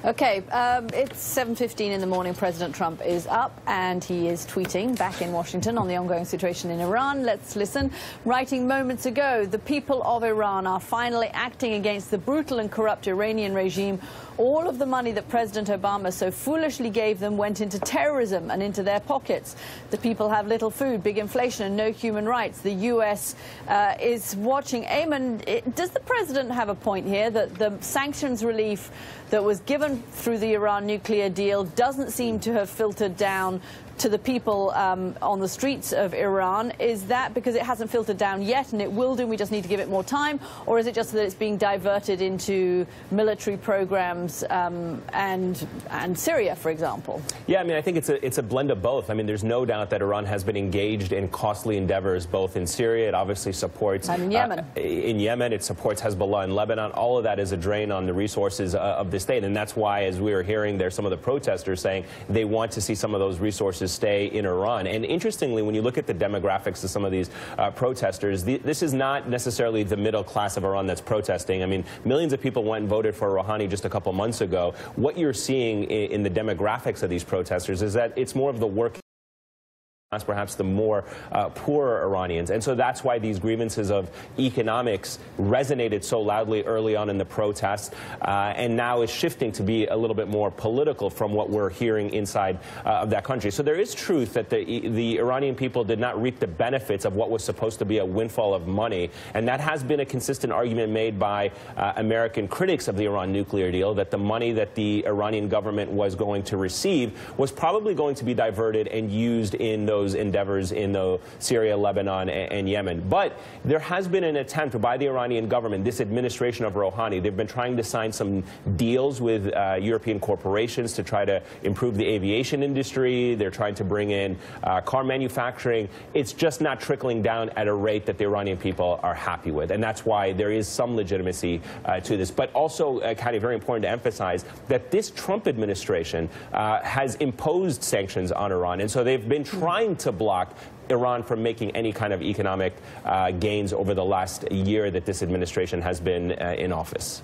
Okay, it's 7:15 in the morning. President Trump is up and he is tweeting back in Washington on the ongoing situation in Iran. Let's listen. Writing moments ago, the people of Iran are finally acting against the brutal and corrupt Iranian regime. All of the money that President Obama so foolishly gave them went into terrorism and into their pockets. The people have little food, big inflation and no human rights. The U.S. is watching. Ayman, does the president have a point here that the sanctions relief that was given through the Iran nuclear deal doesn't seem to have filtered down to the people on the streets of Iran? Is that because it hasn't filtered down yet and it will do, and we just need to give it more time? Or is it just that it's being diverted into military programs and Syria, for example? Yeah, I mean, I think it's a blend of both. I mean, there's no doubt that Iran has been engaged in costly endeavors, both in Syria, it obviously supports... And in Yemen. In Yemen, it supports Hezbollah in Lebanon. All of that is a drain on the resources of the state. And that's why, as we were hearing there, some of the protesters saying they want to see some of those resources stay in Iran. And interestingly, when you look at the demographics of some of these protesters, this is not necessarily the middle class of Iran that's protesting. I mean, millions of people went and voted for Rouhani just a couple months ago. What you're seeing in the demographics of these protesters is that it's more of the working class, perhaps the more poorer Iranians. And so that's why these grievances of economics resonated so loudly early on in the protests, and now is shifting to be a little bit more political from what we're hearing inside of that country. So there is truth that the Iranian people did not reap the benefits of what was supposed to be a windfall of money, and that has been a consistent argument made by American critics of the Iran nuclear deal, that the money that the Iranian government was going to receive was probably going to be diverted and used in those endeavors in Syria, Lebanon, and Yemen. But there has been an attempt by the Iranian government, this administration of Rouhani. They've been trying to sign some deals with European corporations to try to improve the aviation industry. They're trying to bring in car manufacturing. It's just not trickling down at a rate that the Iranian people are happy with. And that's why there is some legitimacy to this. But also, kind of very important to emphasize that this Trump administration has imposed sanctions on Iran. And so they've been trying to block Iran from making any kind of economic gains over the last year that this administration has been in office.